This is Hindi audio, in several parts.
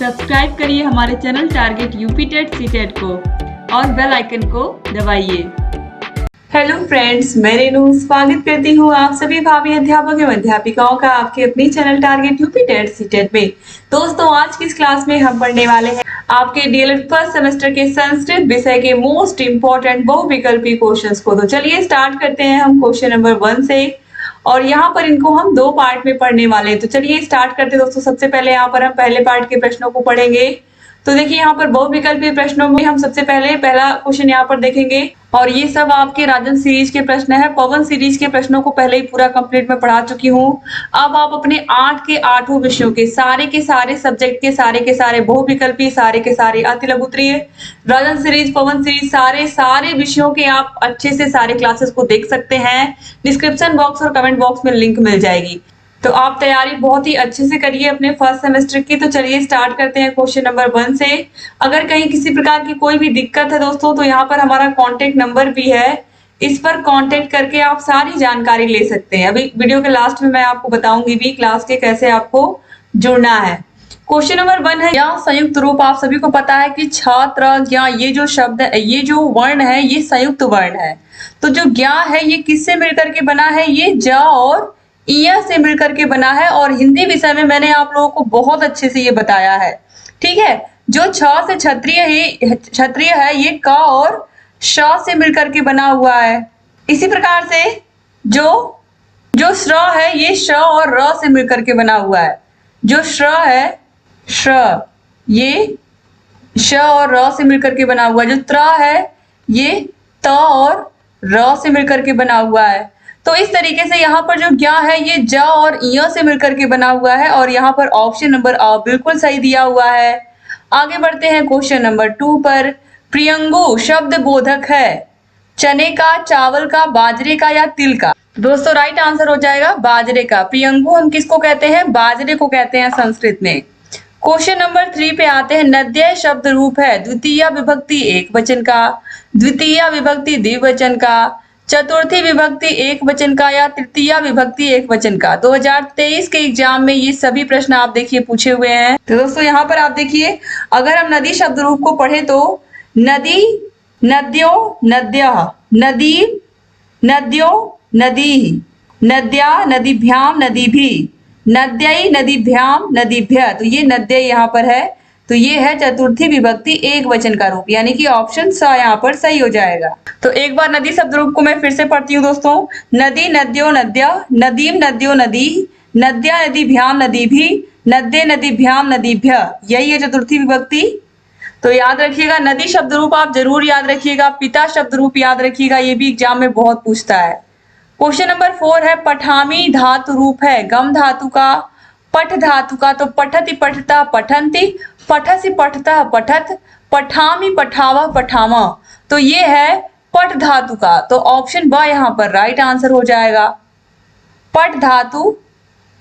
सब्सक्राइब करिए हमारे channel target UP TET CTET को और बेल आइकन को दबाइए। हेलो फ्रेंड्स, मैं रेनू स्वागत करती हूँ आप सभी भावी अध्यापक एवं अध्यापिकाओं का आपके अपनी channel target UP TET CTET में। दोस्तों, आज की इस क्लास में हम पढ़ने वाले हैं आपके डीएलएड फर्स्ट सेमेस्टर के संस्कृत विषय के मोस्ट इंपॉर्टेंट बहुविकल्पी क्वेश्चंस को। तो चलिए स्टार्ट करते हैं हम क्वेश्चन नंबर 1 से, और यहाँ पर इनको हम 2 पार्ट में पढ़ने वाले हैं। तो चलिए स्टार्ट करते हैं दोस्तों। सबसे पहले यहाँ पर हम पहले पार्ट के प्रश्नों को पढ़ेंगे। तो देखिए, यहाँ पर बहुविकल्पीय प्रश्नों में हम सबसे पहले पहला क्वेश्चन यहाँ पर देखेंगे, और ये सब आपके राजन सीरीज के प्रश्न है। पवन सीरीज के प्रश्नों को पहले ही पूरा कंप्लीट में पढ़ा चुकी हूँ। अब आप अपने 8 के 8 विषयों के सारे सब्जेक्ट के सारे बहुविकल्पीय, सारे के सारे अति लघुत्तरीय, राजन सीरीज, पवन सीरीज, सारे विषयों के आप अच्छे से सारे क्लासेस को देख सकते हैं। डिस्क्रिप्शन बॉक्स और कमेंट बॉक्स में लिंक मिल जाएगी। तो आप तैयारी बहुत ही अच्छे से करिए अपने फर्स्ट सेमेस्टर की। तो चलिए स्टार्ट करते हैं क्वेश्चन नंबर 1 से। अगर कहीं किसी प्रकार की कोई भी दिक्कत है दोस्तों, तो यहाँ पर हमारा कांटेक्ट नंबर भी है, इस पर कांटेक्ट करके आप सारी जानकारी ले सकते हैं। अभी वीडियो के लास्ट में मैं आपको बताऊंगी भी क्लास के कैसे आपको जुड़ना है। क्वेश्चन नंबर 1 है, या संयुक्त रूप। आप सभी को पता है कि छात्र, ज्ञा, ये जो शब्द है, ये जो वर्ण है, ये संयुक्त वर्ण है। तो जो ज्ञा है ये किससे मिलकर के बना है? ये ज और इया से मिलकर के बना है। और हिंदी विषय में मैंने आप लोगों को बहुत अच्छे से ये बताया है, ठीक है। जो छ से क्षत्रिय है, ये क और श से मिलकर के बना हुआ है। इसी प्रकार से जो श्र है, ये श और र से मिलकर के बना हुआ है। जो श्र है, श्र, ये श और र से मिलकर के बना हुआ है। जो त्र है, ये त और र से मिलकर के बना हुआ है। तो इस तरीके से यहाँ पर जो ज्ञा है, ये ज और इय से मिलकर के बना हुआ है। और यहाँ पर ऑप्शन नंबर अ बिल्कुल सही दिया हुआ है। आगे बढ़ते हैं क्वेश्चन नंबर 2 पर। प्रियंगु शब्द बोधक है चने का, चावल का, बाजरे का या तिल का? दोस्तों राइट आंसर हो जाएगा बाजरे का। प्रियंगु हम किसको कहते हैं? बाजरे को कहते हैं संस्कृत में। क्वेश्चन नंबर 3 पे आते हैं। नद्य शब्द रूप है द्वितीय विभक्ति एक वचन का, द्वितीय विभक्ति द्विवचन का, चतुर्थी विभक्ति एक वचन का या तृतीय विभक्ति एक वचन का? 2023 के एग्जाम में ये सभी प्रश्न आप देखिए पूछे हुए हैं। तो दोस्तों यहाँ पर आप देखिए, अगर हम नदी शब्द रूप को पढ़े तो नदी, नद्यो, नद्यः, नदी, नद्यो, नदी, नद्या, नदीभ्याम, नदीभिः, नद्यै, नदीभ्याम, नदीभ्यः। तो ये नद्य यहाँ पर है, तो ये है चतुर्थी विभक्ति एक वचन का रूप, यानी कि ऑप्शन स यहाँ पर सही हो जाएगा। तो एक बार नदी शब्द रूप को मैं फिर से पढ़ती हूँ दोस्तों। नदी, नद्यो, नद्यः, नदीम, नद्यो, नदी, नद्या, नदीभ्याम, नदीभिः, नद्ये, नदीभ्याम, नदीभ्यः। यही है चतुर्थी विभक्ति। तो याद रखिएगा, नदी शब्द रूप आप जरूर याद रखिएगा। पिता शब्द रूप याद रखिएगा, ये भी एग्जाम में बहुत पूछता है। क्वेश्चन नंबर 4 है। पठामी धातु रूप है गम धातु का, पठ धातु का। तो पठति, पठता, पठन्ति, पठसि, पठता, पठत, पठामी, पठावा, पठामा। तो ये है पठ धातु का। तो ऑप्शन ब यहाँ पर राइट आंसर हो जाएगा। पठ धातु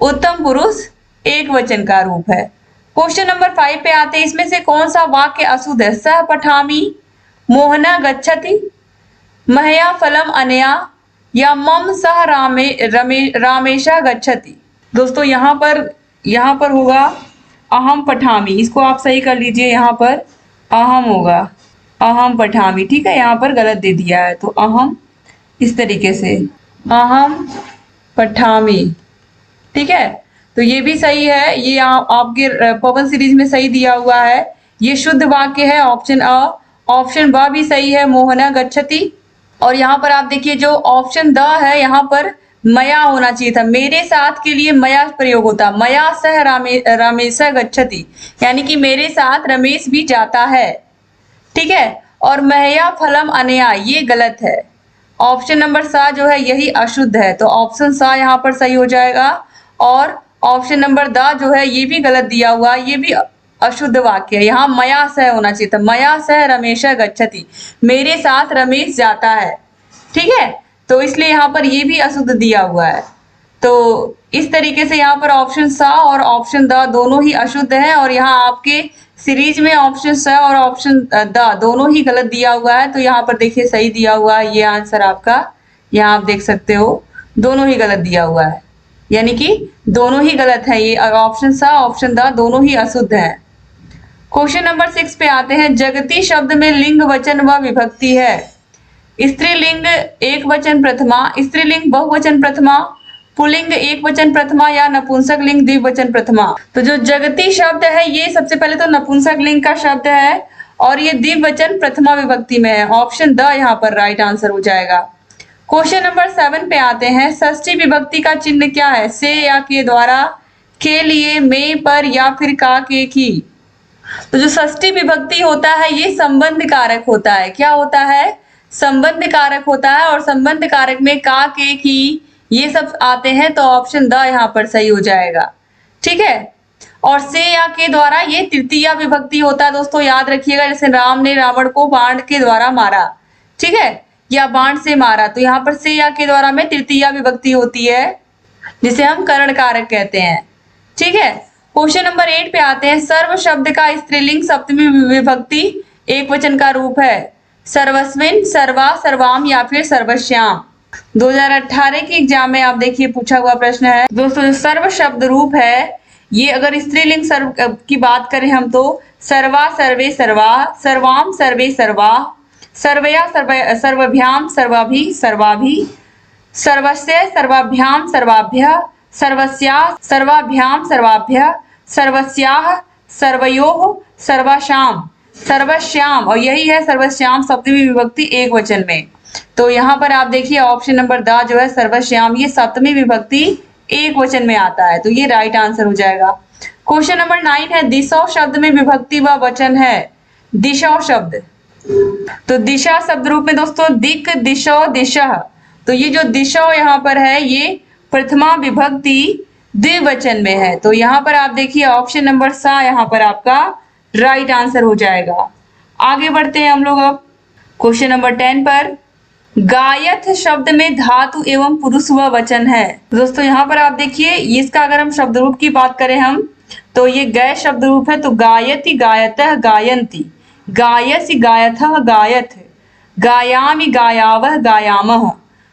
उत्तम पुरुष एक वचन का रूप है। क्वेश्चन नंबर 5 पे आते हैं। इसमें से कौन सा वाक्य अशुद्ध है? सह पठामी, मोहना गच्छति, महया फलम अनया या मम सह रामेशा गच्छति? दोस्तों यहाँ पर होगा अहम पठामी। इसको आप सही कर लीजिए। यहाँ पर अहम होगा, अहम पठामी, ठीक है। यहाँ पर गलत दे दिया है, तो अहम इस तरीके से, अहम पठामी, ठीक है। तो ये भी सही है। ये आपके पवन सीरीज में सही दिया हुआ है। ये शुद्ध वाक्य है, ऑप्शन अ। ऑप्शन ब भी सही है, मोहना गच्छति। और यहाँ पर आप देखिए, जो ऑप्शन द है, यहाँ पर मया होना चाहिए था। मेरे साथ के लिए मया प्रयोग होता, मया सह रमेश गच्छति, यानी कि मेरे साथ रमेश भी जाता है, ठीक है। और महया फलम अनया, ये गलत है। ऑप्शन नंबर सा जो है यही अशुद्ध है, तो ऑप्शन सा यहाँ पर सही हो जाएगा। और ऑप्शन नंबर द जो है ये भी गलत दिया हुआ, ये भी अशुद्ध वाक्य है। यहाँ मया सह होना चाहिए था, मया सह रमेश गच्छति, मेरे साथ रमेश जाता है, ठीक है। तो इसलिए यहाँ पर ये भी अशुद्ध दिया हुआ है। तो इस तरीके से यहाँ पर ऑप्शन सा और ऑप्शन द दोनों ही अशुद्ध है। और यहाँ आपके सीरीज में ऑप्शन स और ऑप्शन द दोनों ही गलत दिया हुआ है। तो यहाँ पर देखिए सही दिया हुआ है ये आंसर आपका, यहाँ आप देख सकते हो दोनों ही गलत दिया हुआ है, यानी कि दोनों ही गलत है। ये ऑप्शन सा ऑप्शन द दोनों ही अशुद्ध है। क्वेश्चन नंबर 6 पे आते हैं। जगती शब्द में लिंग, वचन व विभक्ति है। स्त्रीलिंग एक वचन प्रथमा, स्त्रीलिंग बहुवचन प्रथमा, पुल्लिंग एक वचन प्रथमा या नपुंसक लिंग द्विवचन प्रथमा। तो जो जगती शब्द है ये सबसे पहले तो नपुंसक लिंग का शब्द है और ये द्विवचन प्रथमा विभक्ति में है। ऑप्शन द यहाँ पर राइट आंसर हो जाएगा। क्वेश्चन नंबर 7 पे आते हैं। षष्ठी विभक्ति का चिन्ह क्या है? से या के द्वारा, के लिए, में, पर या फिर का, के, की। तो जो षष्ठी विभक्ति होता है ये संबंध कारक होता है। क्या होता है? संबंध कारक होता है और संबंध कारक में का, के, की ये सब आते हैं। तो ऑप्शन द यहाँ पर सही हो जाएगा। ठीक है। और से या के द्वारा ये तृतीया विभक्ति होता है दोस्तों, याद रखिएगा। जैसे राम ने रावण को बाण के द्वारा मारा, ठीक है, या बाण से मारा, तो यहाँ पर से या के द्वारा में तृतीया विभक्ति होती है जिसे हम करण कारक कहते हैं। ठीक है। क्वेश्चन नंबर 8 पे आते हैं। सर्व शब्द का स्त्रीलिंग सप्तमी विभक्ति एक वचन का रूप है। सर्वस्विन, सर्वा, सर्वाम या फिर सर्वश्याम। 2018 के एग्जाम में आप देखिए पूछा हुआ प्रश्न है दोस्तों। जो सर्व शब्द रूप है ये अगर स्त्रीलिंग सर्व की बात करें हम तो सर्वा, सर्वे, सर्वा, सर्वाम, सर्वे, सर्वा, सर्वया, सर्वभ्याम, सर्वाभि, सर्वाभि, सर्वस्य, सर्वाभ्याम, सर्वाभ्य, सर्वस्या, सर्वाभ्याम, सर्वाभ्य, सर्वस्याः, सर्वयोः, सर्वशाम, सर्वश्याम, और यही है सर्वश्याम सप्तमी विभक्ति एक वचन में। तो यहाँ पर आप देखिए ऑप्शन नंबर द जो है सर्वश्याम, ये सप्तमी विभक्ति एक वचन में आता है। तो ये राइट आंसर हो जाएगा। क्वेश्चन नंबर 9 है। दिशा शब्द में विभक्ति व वचन है। दिशा शब्द, तो दिशा शब्द रूप में दोस्तों दिक, दिशा, दिशा। तो ये जो दिशा यहाँ पर है ये प्रथमा विभक्ति द्विवचन में है। तो यहाँ पर आप देखिए ऑप्शन नंबर सा यहाँ पर आपका राइट आंसर हो जाएगा। आगे बढ़ते हैं हम लोग अब क्वेश्चन नंबर 10 पर। गायथ शब्द में धातु एवं पुरुष व वचन है। दोस्तों यहाँ पर आप देखिए इसका अगर हम शब्द रूप की बात करें हम तो ये गय शब्द रूप है। तो गायति, गायतः, गायन्ति, गायसि, गायथः, गायथ, गायामि, गायावः, गायामः।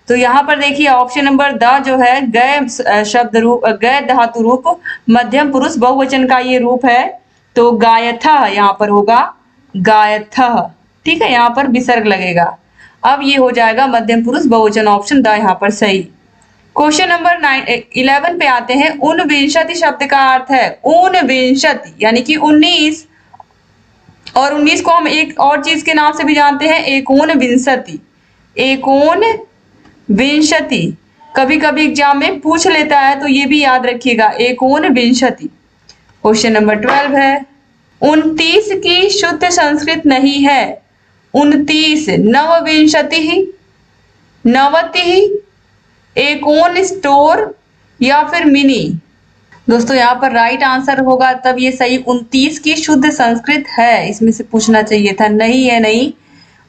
तो यहाँ पर देखिए ऑप्शन नंबर द जो है गय शब्द रूप, गय धातु रूप मध्यम पुरुष बहुवचन का ये रूप है। तो गायथः यहाँ पर होगा गायथः। ठीक है, यहाँ पर विसर्ग लगेगा। अब ये हो जाएगा मध्यम पुरुष बहुवचन, ऑप्शन द यहाँ पर सही। क्वेश्चन नंबर 11 पे आते हैं। ऊनविंशति शब्द का अर्थ है ऊनविंशति यानी कि 19, और 19 को हम एक और चीज के नाम से भी जानते हैं एकोन विंशति। एकोन विंशति कभी कभी एग्जाम में पूछ लेता है तो ये भी याद रखिएगा एकोन विंशति। क्वेश्चन नंबर 12 है। 29 की शुद्ध संस्कृत नहीं है। 29, नवविंशति, नवति, एकोन स्टोर या फिर मिनी। दोस्तों यहाँ पर राइट आंसर होगा तब ये सही 29 की शुद्ध संस्कृत है, इसमें से पूछना चाहिए था, नहीं है नहीं।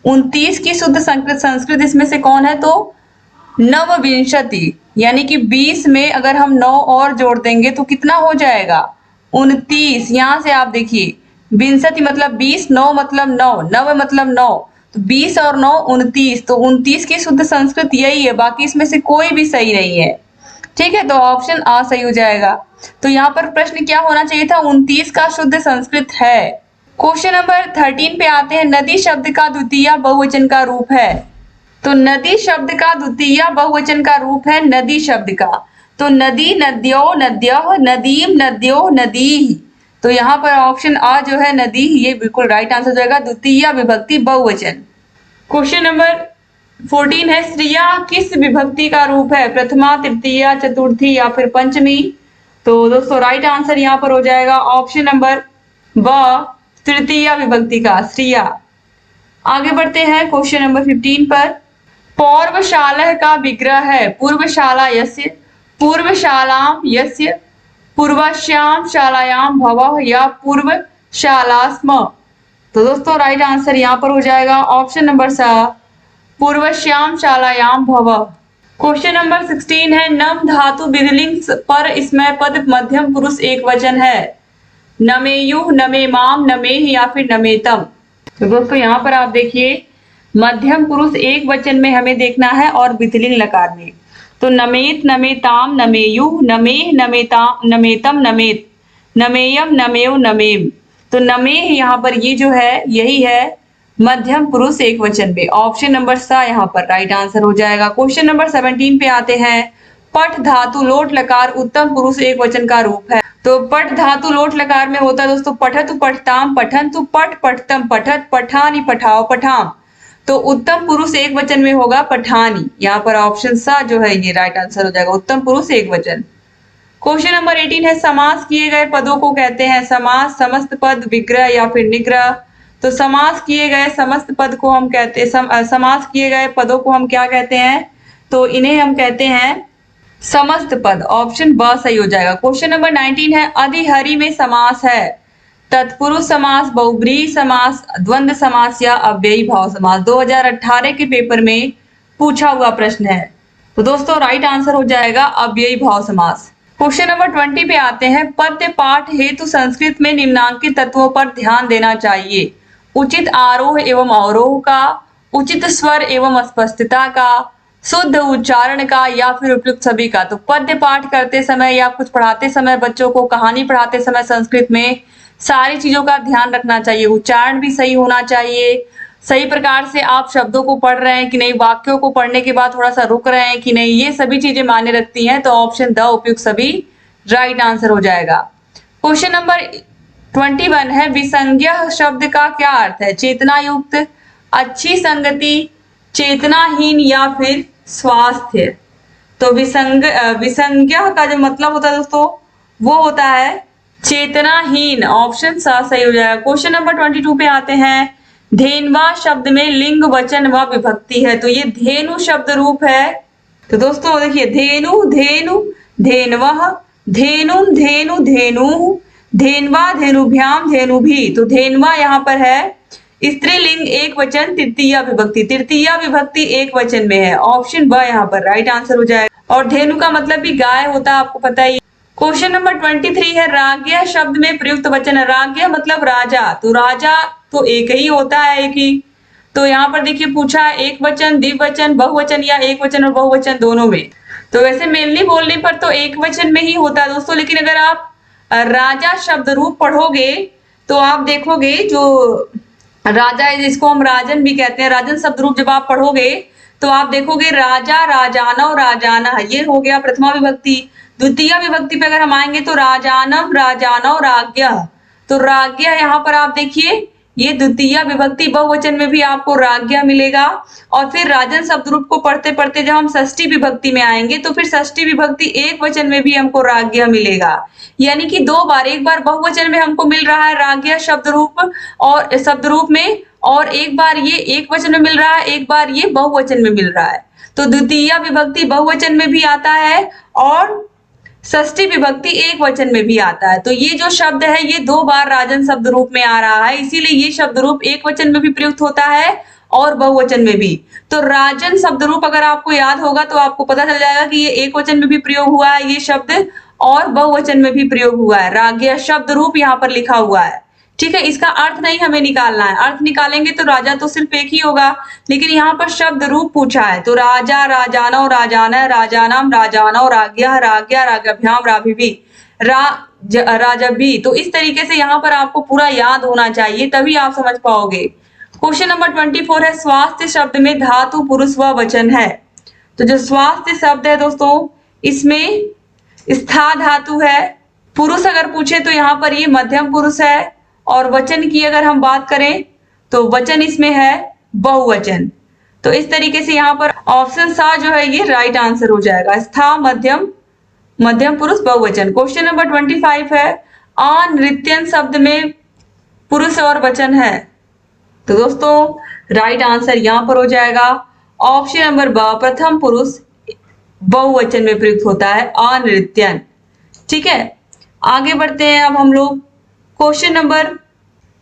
29 की शुद्ध संस्कृत इसमें से कौन है? तो नवविंशति, यानी कि 20 में अगर हम 9 और जोड़ देंगे तो कितना हो जाएगा? 29। यहाँ से आप देखिए विंशति मतलब 20, 9 मतलब 9, नव मतलब 9, तो 20 और 9 29। तो 29 की शुद्ध संस्कृत यही है, बाकी इसमें से कोई भी सही नहीं है। ठीक है, तो ऑप्शन आ सही हो जाएगा। तो यहाँ पर प्रश्न क्या होना चाहिए था? 29 का शुद्ध संस्कृत है। क्वेश्चन नंबर 13 पे आते हैं। नदी शब्द का द्वितीय बहुवचन का रूप है। तो नदी शब्द का द्वितीय बहुवचन का रूप है नदी शब्द का। तो नदी, नद्यो, नद्यः, नदीम, नद्यो, नदी। तो यहाँ पर ऑप्शन आ जो है नदी, ये बिल्कुल राइट आंसर हो जाएगा, द्वितीय विभक्ति बहुवचन। क्वेश्चन नंबर 14 है। स्त्रिया किस विभक्ति का रूप है? प्रथमा, तृतीया, चतुर्थी या फिर पंचमी। तो दोस्तों राइट आंसर यहाँ पर हो जाएगा ऑप्शन नंबर ब, तृतीय विभक्ति का स्त्रिया। आगे बढ़ते हैं क्वेश्चन नंबर 15 पर। पौर्वशाला का विग्रह है। पूर्वशाला यस्य, पूर्वशालाम यस्य, पूर्वश्याम शालायाम भवः या पूर्वशालास्म। तो दोस्तों राइट आंसर यहाँ पर हो जाएगा ऑप्शन नंबर सा, पूर्वश्याम शालायाम भवः। क्वेश्चन नंबर 16 है। नम धातु विधिलिंग पर इसमें पद मध्यम पुरुष एक वचन है। नमेयु, नमेमाम, नमेह या फिर नमेतम। तो दोस्तों यहाँ पर आप देखिए मध्यम पुरुष एक वचन में हमें देखना है और विधिलिंग लकार में। तो नमेत, नमेताम, नमेयु, नमेह, नमेताम, नमेतम, नमेत, नमेयम, नमेव, नमेम। तो नमे यहाँ पर ये जो है यही है मध्यम पुरुष एक वचन में। ऑप्शन नंबर सा यहाँ पर राइट आंसर हो जाएगा। क्वेश्चन नंबर 17 पे आते हैं। पठ धातु लोट लकार उत्तम पुरुष एक वचन का रूप है। तो पठ धातु लोट लकार में होता है दोस्तों पठतु पठताम पठन्तु पठ पठतम पठत पठानी पठाओ पठाम। तो उत्तम पुरुष एक वचन में होगा पठानी। यहाँ पर ऑप्शन सा जो है ये राइट आंसर हो जाएगा, उत्तम पुरुष एक वचन। क्वेश्चन नंबर 18 है समास किए गए पदों को कहते हैं समास, समस्त पद, विग्रह या फिर निग्रह। तो समास किए गए समस्त पद को हम कहते हैं समास किए गए पदों को हम क्या कहते हैं? तो इन्हें हम कहते हैं समस्त पद। ऑप्शन ब सही हो जाएगा। क्वेश्चन नंबर 19 है अधिहरि में समास है तत्पुरुष समास, बहुब्रीहि समास, द्वंद्व समास या अव्ययी भाव समास। 2018 के पेपर में पूछा हुआ प्रश्न है। तो दोस्तों राइट आंसर हो जाएगा अव्ययी भाव समास। क्वेश्चन नंबर 20 पे आते हैं। पद्य पाठ हेतु संस्कृत में निम्नांकित तत्वों पर ध्यान देना चाहिए। उचित आरोह एवं अवरोह का, उचित स्वर एवं स्पष्टता का, शुद्ध उच्चारण का या फिर उपयुक्त सभी का। तो पद्य पाठ करते समय या कुछ पढ़ाते समय, बच्चों को कहानी पढ़ाते समय संस्कृत में सारी चीजों का ध्यान रखना चाहिए। उच्चारण भी सही होना चाहिए, सही प्रकार से आप शब्दों को पढ़ रहे हैं कि नहीं, वाक्यों को पढ़ने के बाद थोड़ा सा रुक रहे हैं कि नहीं, ये सभी चीजें मायने रखती हैं। तो ऑप्शन द उपयुक्त सभी राइट आंसर हो जाएगा। क्वेश्चन नंबर 21 है विसंज्ञ शब्द का क्या अर्थ है? चेतना युक्त, अच्छी संगति, चेतनाहीन या फिर स्वास्थ्य। तो विसंज्ञ का जो मतलब होता है दोस्तों वो होता है चेतनाहीन। ऑप्शन सा सही हो जाएगा। क्वेश्चन नंबर 22 पे आते हैं। धेनवा शब्द में लिंग वचन व विभक्ति है। तो ये धेनु शब्द रूप है। तो दोस्तों देखिए धेनु धेनु धेनवः धेनुम धेनु धेनु धेनवा धेनुभ्याम धेनुभि। तो धेनवा यहाँ पर है स्त्रीलिंग एक वचन तृतीया विभक्ति, तृतीया विभक्ति एक वचन में है। ऑप्शन ब यहाँ पर राइट आंसर हो जाएगा। और धेनु का मतलब भी गाय होता है, आपको पता ही। क्वेश्चन नंबर 23 है राज्ञ शब्द में प्रयुक्त वचन। राज्ञ मतलब राजा। तो राजा तो एक ही होता है, एक ही। तो यहाँ पर देखिए पूछा है एक वचन, द्विवचन, बहुवचन या एक वचन और बहुवचन दोनों में। तो वैसे मेनली बोलने पर तो एक वचन में ही होता है दोस्तों, लेकिन अगर आप राजा शब्द रूप पढ़ोगे तो आप देखोगे जो राजा है जिसको हम राजन भी कहते हैं, राजन शब्द रूप जब आप पढ़ोगे तो आप देखोगे राजा, राजाना, राजाना, ये हो गया प्रथमा विभक्ति। द्वितीय विभक्ति पे अगर हम आएंगे तो राजानम, राजाना और राज्ञ। तो राज्ञ यहाँ पर आप देखिए ये द्वितीय विभक्ति बहुवचन में भी आपको राज्ञ मिलेगा। और फिर राजन शब्द रूप को पढ़ते पढ़ते जब हम षष्ठी विभक्ति में आएंगे तो फिर षष्ठी विभक्ति एक वचन में भी हमको राज्ञ मिलेगा। यानी कि दो बार, एक बार बहुवचन में हमको मिल रहा है राज्ञ शब्द रूप और शब्द रूप में, और एक बार ये एक वचन में मिल रहा है, एक बार ये बहुवचन में मिल रहा है। तो द्वितीय विभक्ति बहुवचन में भी आता है और षष्ठी विभक्ति एक वचन में भी आता है। तो ये जो शब्द है ये दो बार राजन शब्द रूप में आ रहा है, इसीलिए ये शब्द रूप एक वचन में भी प्रयुक्त होता है और बहुवचन में भी। तो राजन शब्द रूप अगर आपको याद होगा तो आपको पता चल जाएगा कि ये एक वचन में भी प्रयोग हुआ है ये शब्द, और बहुवचन में भी प्रयोग हुआ है। राज्ञ शब्द रूप यहाँ पर लिखा हुआ है, ठीक है। इसका अर्थ नहीं हमें निकालना है, अर्थ निकालेंगे तो राजा तो सिर्फ एक ही होगा, लेकिन यहाँ पर शब्द रूप पूछा है। तो राजा, राजाना, राजाना, राजानाम, राजाना, राज्ञ, राज्ञ, राज्ञभ्याम, राभिभि, राजभी। तो इस तरीके से यहाँ पर आपको पूरा याद होना चाहिए, तभी आप समझ पाओगे। क्वेश्चन नंबर 24 है स्वास्थ्य शब्द में धातु पुरुष व वचन है। तो जो स्वास्थ्य शब्द है दोस्तों इसमें स्था धातु है। पुरुष अगर पूछे तो यहाँ पर ये मध्यम पुरुष है, और वचन की अगर हम बात करें तो वचन इसमें है बहुवचन। तो इस तरीके से यहाँ पर ऑप्शन सा जो है ये राइट आंसर हो जाएगा, स्था मध्यम, मध्यम पुरुष बहुवचन। क्वेश्चन नंबर 25 है अनृत्यन शब्द में पुरुष और वचन है। तो दोस्तों राइट आंसर यहाँ पर हो जाएगा ऑप्शन नंबर ब, प्रथम पुरुष बहुवचन में प्रयुक्त होता है अनृत्यन, ठीक है। आगे बढ़ते हैं अब हम लोग। क्वेश्चन नंबर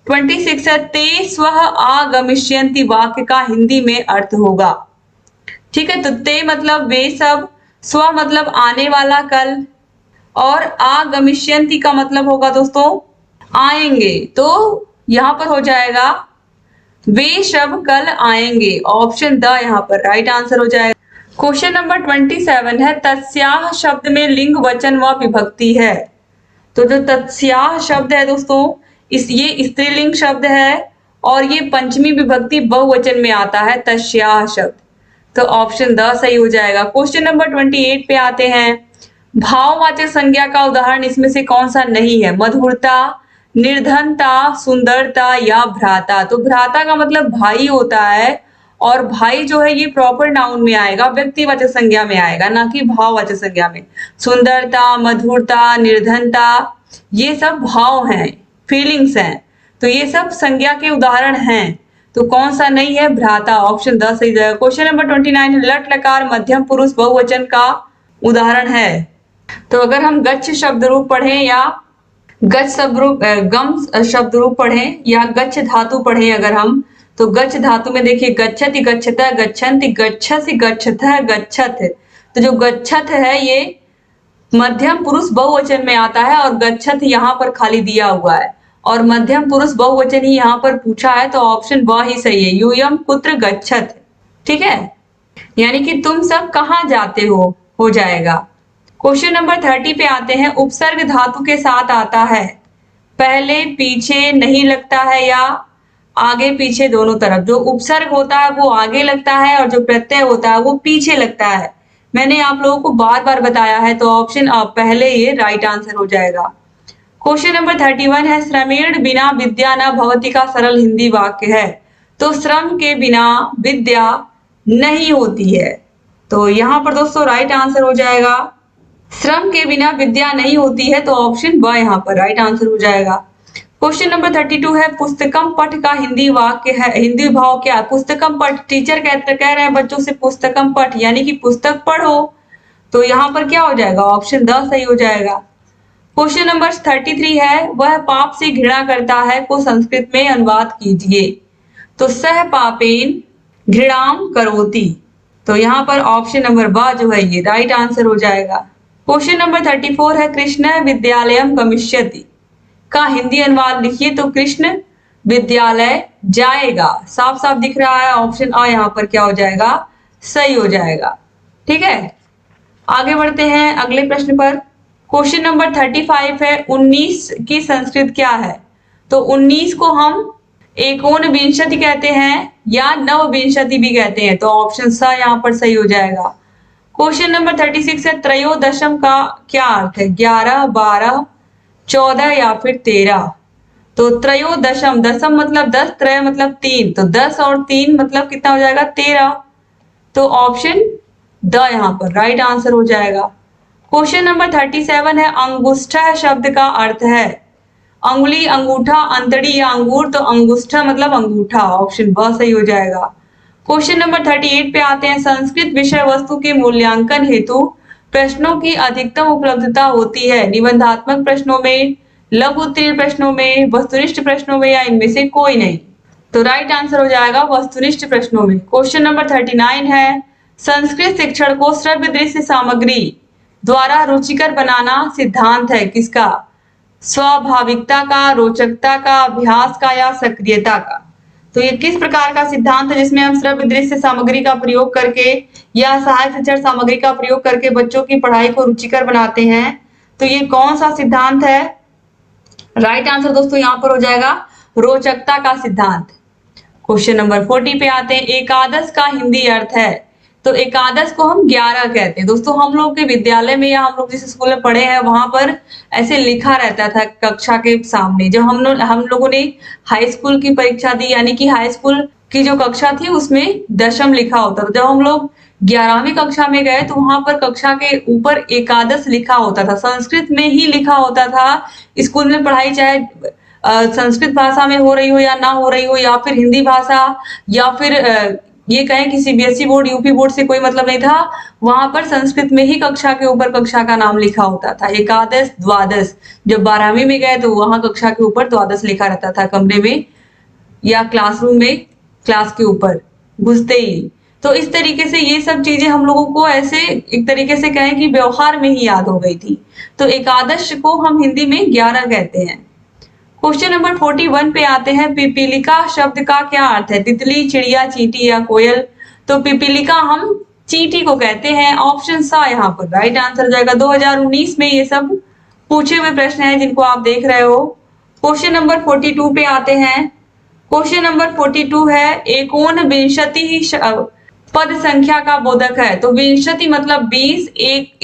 26 है ते स्वः आगमिष्यन्ति वाक्य का हिंदी में अर्थ होगा, ठीक है। तो ते मतलब वे सब, स्व मतलब आने वाला कल, और आगमिष्यन्ति का मतलब होगा दोस्तों आएंगे। तो यहाँ पर हो जाएगा वे सब कल आएंगे। ऑप्शन द यहाँ पर राइट आंसर हो जाएगा। क्वेश्चन नंबर 27 है तस्याह शब्द में लिंग वचन व विभक्ति है। तो जो तस्याह शब्द है दोस्तों ये स्त्रीलिंग शब्द है और ये पंचमी विभक्ति बहुवचन में आता है, तस्याः शब्द। तो ऑप्शन द सही हो जाएगा। क्वेश्चन नंबर 28 पे आते हैं। भाववाचक संज्ञा का उदाहरण इसमें से कौन सा नहीं है? मधुरता, निर्धनता, सुंदरता या भ्राता। तो भ्राता का मतलब भाई होता है और भाई जो है ये प्रॉपर नाउन में आएगा, व्यक्तिवाचक संज्ञा में आएगा, ना कि भाववाचक संज्ञा में। सुंदरता, मधुरता, निर्धनता ये सब भाव हैं, फीलिंग्स हैं, तो ये सब संज्ञा के उदाहरण हैं। तो कौन सा नहीं है? भ्राता। ऑप्शन द सही जाएगा। क्वेश्चन नंबर 29, लट लकार मध्यम पुरुष बहुवचन का उदाहरण है। तो अगर हम गच्छ शब्द रूप पढ़ें या गच्छ शब्द रूप गम शब्द रूप पढ़ें या गच्छ धातु पढ़ें अगर हम, तो गच्छ धातु में देखिए गच्छति, गच्छता, गच्छन्ति, गच्छसि, गच्छतः, गच्छत। तो जो गच्छत है ये मध्यम पुरुष बहुवचन में आता है और गच्छत यहाँ पर खाली दिया हुआ है और मध्यम पुरुष बहुवचन ही यहाँ पर पूछा है, तो ऑप्शन ब ही सही है। यूयम कुत्र गच्छत, ठीक है, यानी कि तुम सब कहाँ जाते हो जाएगा। क्वेश्चन नंबर 30 पे आते हैं। उपसर्ग धातु के साथ आता है, पहले पीछे नहीं लगता है या आगे पीछे दोनों तरफ। जो उपसर्ग होता है वो आगे लगता है और जो प्रत्यय होता है वो पीछे लगता है। मैंने आप लोगों को बार बार बताया है, तो ऑप्शन पहले ये राइट आंसर हो जाएगा। क्वेश्चन नंबर 31 है। श्रमेण बिना विद्या न भवति का सरल हिंदी वाक्य है। तो श्रम के बिना विद्या नहीं होती है, तो यहाँ पर दोस्तों राइट आंसर हो जाएगा। श्रम के बिना विद्या नहीं होती है, तो ऑप्शन ब यहाँ पर राइट आंसर हो जाएगा। क्वेश्चन नंबर 32 है। पुस्तकम पठ का हिंदी वाक्य है, हिंदी भाव क्या है? पुस्तकम पठ, टीचर कह रहे हैं बच्चों से पुस्तकम पठ यानी कि पुस्तक पढ़ो, तो यहाँ पर क्या हो जाएगा? ऑप्शन द सही हो जाएगा। क्वेश्चन नंबर 33 है। वह पाप से घृणा करता है को संस्कृत में अनुवाद कीजिए। तो सह पापेन घृणाम करोति, तो यहाँ पर ऑप्शन नंबर ब जो है ये राइट आंसर हो जाएगा। क्वेश्चन नंबर 34 है। कृष्ण विद्यालयम गमिष्यति का हिंदी अनुवाद लिखिए। तो कृष्ण विद्यालय जाएगा, साफ साफ दिख रहा है, ऑप्शन अ यहाँ पर क्या हो जाएगा? सही हो जाएगा, ठीक है। आगे बढ़ते हैं अगले प्रश्न पर। क्वेश्चन नंबर 35 है। 19 की संस्कृत क्या है? तो 19 को हम एकोनविंशति कहते हैं या नवविंशति भी कहते हैं, तो ऑप्शन स यहाँ पर सही हो जाएगा। क्वेश्चन नंबर 36 है। त्रयोदशम का क्या अर्थ है? 11, 12, 14 या फिर 13। तो त्रयोदशम, दशम मतलब 10, त्रय मतलब 3, तो 10 और 3 मतलब कितना हो जाएगा? 13। तो ऑप्शन द यहाँ पर राइट आंसर हो जाएगा। क्वेश्चन नंबर 37 है। अंगुष्ठा शब्द का अर्थ है अंगुली, अंगूठा, अंतड़ी या अंगूर, तो अंगुष्ठा मतलब अंगूठा, ऑप्शन ब सही हो जाएगा। क्वेश्चन नंबर 38 पे आते हैं। संस्कृत विषय वस्तु के मूल्यांकन हेतु प्रश्नों की अधिकतम उपलब्धता होती है निबंधात्मक प्रश्नों में, लघु उत्तीर्ण प्रश्नों में, वस्तुनिष्ठ प्रश्नों में या इनमें से कोई नहीं। तो राइट आंसर हो जाएगा वस्तुनिष्ठ प्रश्नों में। क्वेश्चन नंबर 39 है। संस्कृत शिक्षण को श्रव्य दृश्य सामग्री द्वारा रुचिकर बनाना सिद्धांत है किसका? स्वाभाविकता का, रोचकता का, अभ्यास का या सक्रियता का। तो ये किस प्रकार का सिद्धांत है जिसमें हम श्रव्य दृश्य सामग्री का प्रयोग करके या सहायक शिक्षण सामग्री का प्रयोग करके बच्चों की पढ़ाई को रुचिकर बनाते हैं? तो ये कौन सा सिद्धांत है? राइट आंसर दोस्तों यहाँ पर हो जाएगा रोचकता का सिद्धांत। क्वेश्चन नंबर 40 पे आते हैं। एकादश का हिंदी अर्थ है। तो एकादश को हम 11 कहते हैं। दोस्तों हम लोग के विद्यालय में या हम लोग जिस स्कूल में पढ़े हैं वहां पर ऐसे लिखा रहता था कक्षा के सामने। जब हम लोगों ने हाई स्कूल की परीक्षा दी, यानी कि हाई स्कूल की जो कक्षा थी उसमें दशम लिखा होता था। जब हम लोग 11वीं कक्षा में गए तो वहां पर कक्षा के ऊपर एकादश लिखा होता था, संस्कृत में ही लिखा होता था। स्कूल में पढ़ाई चाहे संस्कृत भाषा में हो रही हो या ना हो रही हो, या फिर हिंदी भाषा, या फिर ये कहें कि सीबीएसई बोर्ड, यूपी बोर्ड से कोई मतलब नहीं था, वहां पर संस्कृत में ही कक्षा के ऊपर कक्षा का नाम लिखा होता था। एकादश, द्वादश। जब 12वीं में गए तो वहां कक्षा के ऊपर द्वादश लिखा रहता था, कमरे में या क्लासरूम में क्लास के ऊपर घुसते ही। तो इस तरीके से ये सब चीजें हम लोगों को ऐसे एक तरीके से कहें कि व्यवहार में ही याद हो गई थी। तो एकादश को हम हिंदी में 11 कहते हैं। क्वेश्चन नंबर 41 पे आते हैं। पिपीलिका शब्द का क्या अर्थ है? तितली, चिड़िया, चींटी या कोयल। तो पिपीलिका हम चींटी को कहते हैं, ऑप्शन सा यहाँ पर राइट आंसर जाएगा। 2019 में ये सब पूछे हुए प्रश्न हैं जिनको आप देख रहे हो। क्वेश्चन नंबर 42 पे आते हैं। क्वेश्चन नंबर 42 है एकोन विंशति पद संख्या का बोधक है। तो विंशति मतलब 20,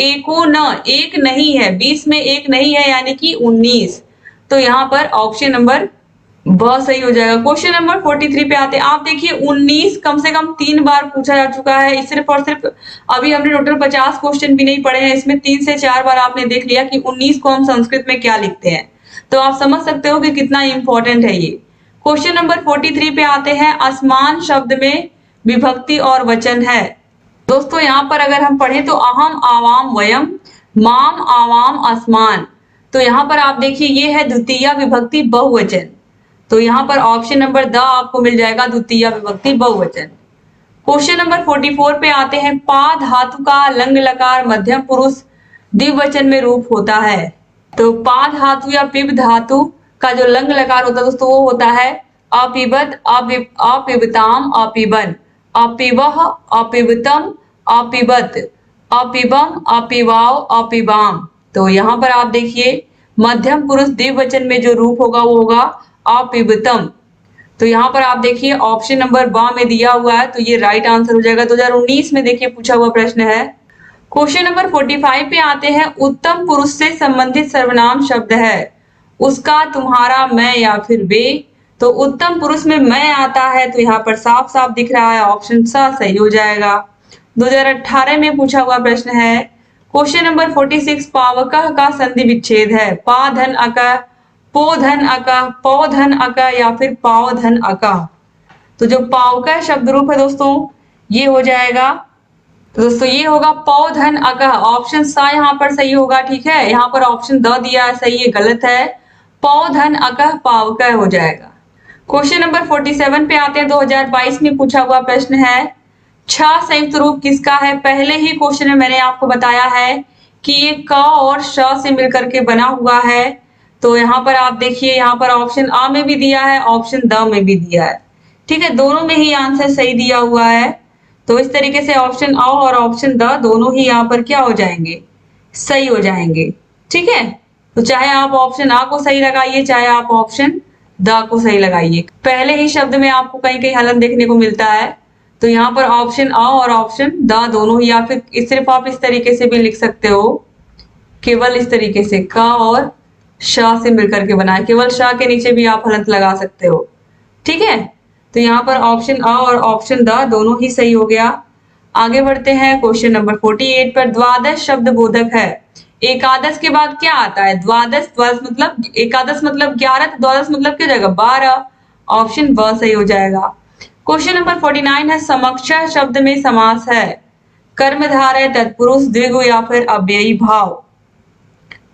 एकोन एक नहीं है, 20 में एक नहीं है यानी कि 19। तो यहाँ पर ऑप्शन नंबर ब सही हो जाएगा। क्वेश्चन नंबर 43 पे आते हैं। आप देखिए 19 कम से कम 3 बार पूछा जा चुका है। सिर्फ और सिर्फ अभी हमने टोटल 50 क्वेश्चन भी नहीं पढ़े हैं, इसमें 3 से 4 बार आपने देख लिया कि 19 को हम संस्कृत में क्या लिखते हैं। तो आप समझ सकते हो कि कितना इंपॉर्टेंट है ये। क्वेश्चन नंबर 43 पे आते हैं। असमान शब्द में विभक्ति और वचन है। दोस्तों यहाँ पर अगर हम पढ़ें तो अहम आवाम वयम माम आवाम असमान। तो यहाँ पर आप देखिए ये है द्वितीय विभक्ति बहुवचन। तो यहाँ पर ऑप्शन नंबर द आपको मिल जाएगा, द्वितीय विभक्ति बहुवचन। क्वेश्चन नंबर 44 पे आते हैं। पा धातु का लंग लकार मध्यम पुरुष द्विवचन में रूप होता है। तो पा धातु या पिब धातु का जो लंग लकार होता है दोस्तों वो होता है अपिबत, अपिबताम, अपिबन, अपिवह, अपिबतम, अपिबत, अपिबम, अपिवाव, अपिबाम। तो यहाँ पर आप देखिए मध्यम पुरुष द्विवचन में जो रूप होगा वो होगा अपिबतम। तो यहाँ पर आप देखिए ऑप्शन नंबर ब में दिया हुआ है, तो ये राइट आंसर हो जाएगा। 2019 में देखिए पूछा हुआ प्रश्न है। क्वेश्चन नंबर 45 पे आते हैं। उत्तम पुरुष से संबंधित सर्वनाम शब्द है, उसका, तुम्हारा, मैं या फिर वे। तो उत्तम पुरुष में मैं आता है, तो यहाँ पर साफ साफ दिख रहा है, ऑप्शन सा सही हो जाएगा। 2018 में पूछा हुआ प्रश्न है। क्वेश्चन नंबर 46 पावकः का संधि विच्छेद है। पा धन अका, पो धन अका, पौ धन अका या फिर पाव धन अका। तो जो पाव का शब्द रूप है दोस्तों ये हो जाएगा, तो दोस्तों ये होगा पौ धन अका। ऑप्शन सा यहाँ पर सही होगा, ठीक है। यहाँ पर ऑप्शन द दिया है सही, ये गलत है। पौ धन अका पाव का हो जाएगा। क्वेश्चन नंबर 47 पे आते हैं। 2022 में पूछा हुआ प्रश्न है। छ संयुक्त रूप किसका है। पहले ही क्वेश्चन में मैंने आपको बताया है कि ये क और श से मिलकर के बना हुआ है। तो यहाँ पर आप देखिए यहाँ पर ऑप्शन आ में भी दिया है, ऑप्शन द में भी दिया है, ठीक है। दोनों में ही आंसर सही दिया हुआ है। तो इस तरीके से ऑप्शन आ और ऑप्शन द दोनों ही यहाँ पर क्या हो जाएंगे, सही हो जाएंगे, ठीक है। तो चाहे आप ऑप्शन आ को सही लगाइए, चाहे आप ऑप्शन द को सही लगाइए, पहले ही शब्द में आपको कहीं कहीं हलन देखने को मिलता है। तो यहाँ पर ऑप्शन आ और ऑप्शन द दोनों ही, या फिर सिर्फ आप इस तरीके से भी लिख सकते हो, केवल इस तरीके से क और शाह से मिलकर के बना है, केवल शाह के नीचे भी आप हलंत लगा सकते हो, ठीक है। तो यहाँ पर ऑप्शन आ और ऑप्शन द दोनों ही सही हो गया। आगे बढ़ते हैं क्वेश्चन नंबर 48 पर। द्वादश शब्द बोधक है। एकादश के बाद क्या आता है, द्वादश। द्वादश मतलब एकादश मतलब 11, तो द्वादश मतलब क्या जाएगा 12। ऑप्शन ब सही हो जाएगा। क्वेश्चन नंबर 49 है। समक्षः शब्द में समास है, कर्मधारय, तत्पुरुष, द्विगु या फिर अव्ययी भाव।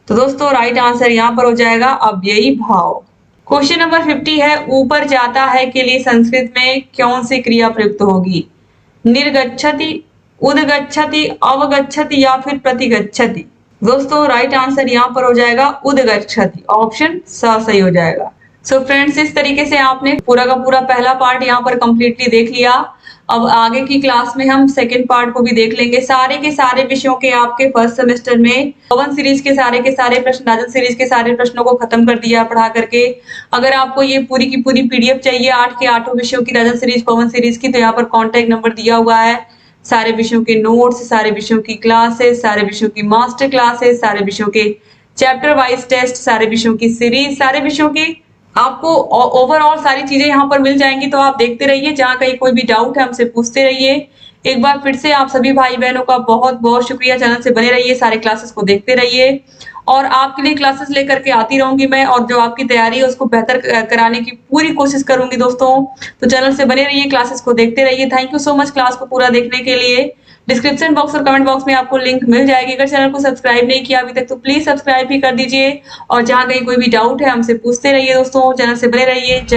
तो दोस्तों राइट आंसर यहाँ पर हो जाएगा अव्ययी भाव। क्वेश्चन नंबर 50 है। ऊपर जाता है के लिए संस्कृत में कौन सी क्रिया प्रयुक्त होगी। निर्गच्छति, उदगच्छति, अवगच्छति या फिर प्रतिगच्छति। दोस्तों राइट आंसर यहाँ पर हो जाएगा उदगच्छति, ऑप्शन स सही हो जाएगा। सो फ्रेंड्स इस तरीके से आपने पूरा का पूरा पहला पार्ट यहाँ पर कंप्लीटली देख लिया। अब आगे की क्लास में हम सेकंड पार्ट को भी देख लेंगे। सारे के सारे विषयों के आपके फर्स्ट सेमेस्टर में पवन सीरीज के सारे प्रश्न, राजन सीरीज के सारे प्रश्नों को खत्म कर दिया पढ़ा करके। अगर आपको ये पूरी की पूरी पीडीएफ चाहिए 8 के 8 विषयों की राजन सीरीज, पवन सीरीज की, तो यहाँ पर कॉन्टेक्ट नंबर दिया हुआ है। सारे विषयों के नोट्स, सारे विषयों की क्लासेस, सारे विषयों की मास्टर क्लासेस, सारे विषयों के चैप्टर वाइज टेस्ट, सारे विषयों की सीरीज, सारे विषयों की आपको ओवरऑल सारी चीजें यहाँ पर मिल जाएंगी। तो आप देखते रहिए, जहाँ कहीं कोई भी डाउट है हमसे पूछते रहिए। एक बार फिर से आप सभी भाई बहनों का बहुत बहुत शुक्रिया। चैनल से बने रहिए, सारे क्लासेस को देखते रहिए और आपके लिए क्लासेस लेकर के आती रहूंगी मैं, और जो आपकी तैयारी है उसको बेहतर कराने की पूरी कोशिश करूंगी दोस्तों। तो चैनल से बने रहिए, क्लासेस को देखते रहिए। Thank you so much class को पूरा देखने के लिए। डिस्क्रिप्शन बॉक्स और कमेंट बॉक्स में आपको लिंक मिल जाएगी। अगर चैनल को सब्सक्राइब नहीं किया अभी तक तो प्लीज सब्सक्राइब भी कर दीजिए, और जहाँ कहीं कोई भी डाउट है हमसे पूछते रहिए दोस्तों। चैनल से बने रहिए। जय